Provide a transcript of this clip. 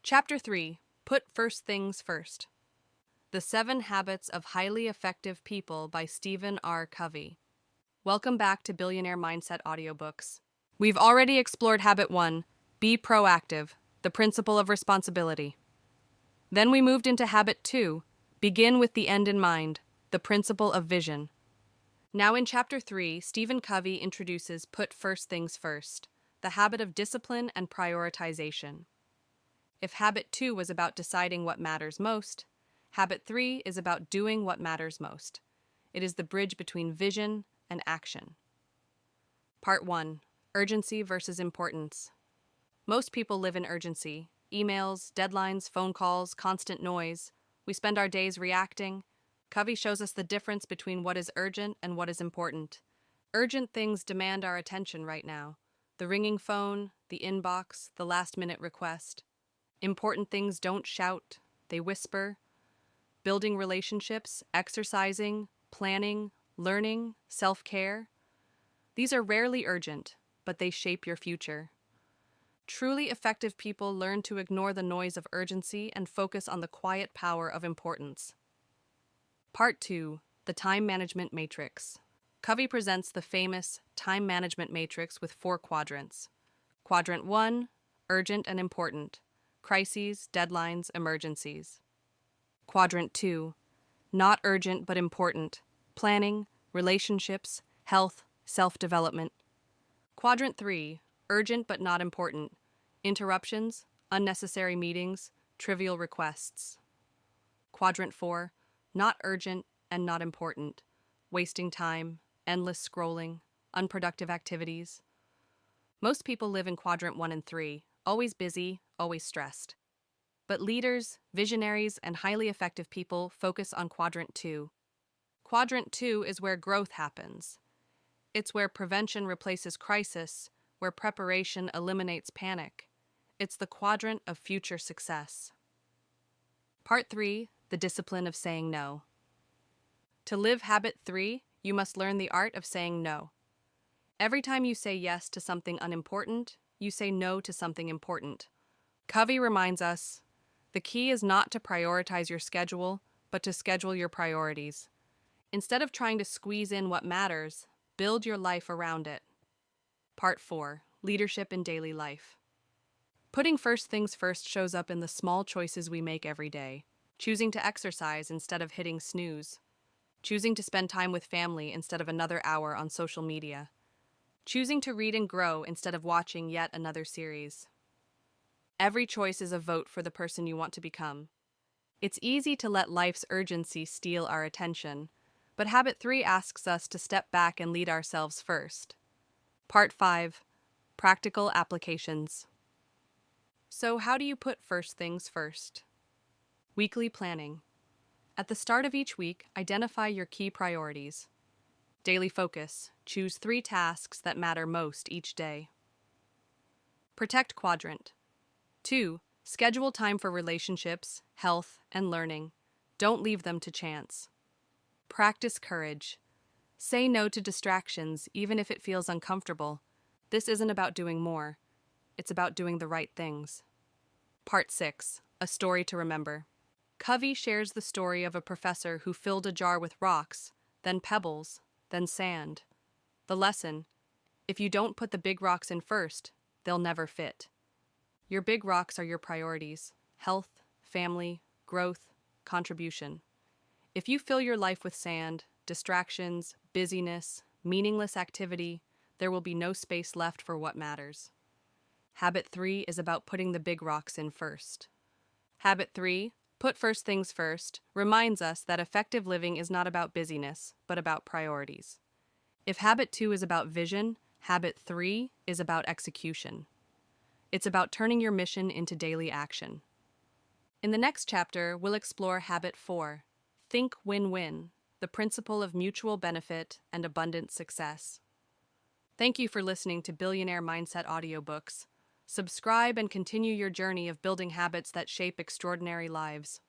Chapter 3. Put First Things First. The 7 Habits of Highly Effective People by Stephen R. Covey. Welcome back to Billionaire Mindset Audiobooks. We've already explored Habit 1, Be Proactive, the Principle of Responsibility. Then we moved into Habit 2, Begin with the End in Mind, the Principle of Vision. Now in Chapter 3, Stephen Covey introduces Put First Things First, the habit of discipline and prioritization. If Habit 2 was about deciding what matters most, Habit 3 is about doing what matters most. It is the bridge between vision and action. Part 1. Urgency versus importance. Most people live in urgency. Emails, deadlines, phone calls, constant noise. We spend our days reacting. Covey shows us the difference between what is urgent and what is important. Urgent things demand our attention right now. The ringing phone, the inbox, the last-minute request. Important things don't shout, they whisper. Building relationships, exercising, planning, learning, self-care. These are rarely urgent, but they shape your future. Truly effective people learn to ignore the noise of urgency and focus on the quiet power of importance. Part 2. The Time Management Matrix. Covey presents the famous time management matrix with 4 quadrants. Quadrant 1, urgent and important. Crises, deadlines, emergencies. Quadrant 2, not urgent but important. Planning, relationships, health, self-development. Quadrant 3, urgent but not important. Interruptions, unnecessary meetings, trivial requests. Quadrant 4, not urgent and not important. Wasting time, endless scrolling, unproductive activities. Most people live in Quadrant 1 and 3, always busy, always stressed. But leaders, visionaries, and highly effective people focus on Quadrant 2. Quadrant 2 is where growth happens. It's where prevention replaces crisis, where preparation eliminates panic. It's the quadrant of future success. Part 3. The Discipline of Saying No. To live Habit 3, you must learn the art of saying no. Every time you say yes to something unimportant, you say no to something important. Covey reminds us, the key is not to prioritize your schedule, but to schedule your priorities. Instead of trying to squeeze in what matters, build your life around it. Part 4. Leadership in Daily Life. Putting first things first shows up in the small choices we make every day. Choosing to exercise instead of hitting snooze. Choosing to spend time with family instead of another hour on social media. Choosing to read and grow instead of watching yet another series. Every choice is a vote for the person you want to become. It's easy to let life's urgency steal our attention, but Habit 3 asks us to step back and lead ourselves first. Part 5. Practical Applications. So how do you put first things first? Weekly planning. At the start of each week, identify your key priorities. Daily focus. Choose 3 tasks that matter most each day. Protect quadrant. 2. Schedule time for relationships, health, and learning. Don't leave them to chance. Practice courage. Say no to distractions, even if it feels uncomfortable. This isn't about doing more. It's about doing the right things. Part 6. A Story to Remember. Covey shares the story of a professor who filled a jar with rocks, then pebbles, then sand. The lesson: if you don't put the big rocks in first, they'll never fit. Your big rocks are your priorities: health, family, growth, contribution. If you fill your life with sand, distractions, busyness, meaningless activity, there will be no space left for what matters. Habit 3 is about putting the big rocks in first. Habit 3, Put First Things First, reminds us that effective living is not about busyness, but about priorities. If Habit 2 is about vision, Habit 3 is about execution. It's about turning your mission into daily action. In the next chapter, we'll explore Habit 4, Think Win-Win, the principle of mutual benefit and abundant success. Thank you for listening to Billionaire Mindset Audiobooks. Subscribe and continue your journey of building habits that shape extraordinary lives.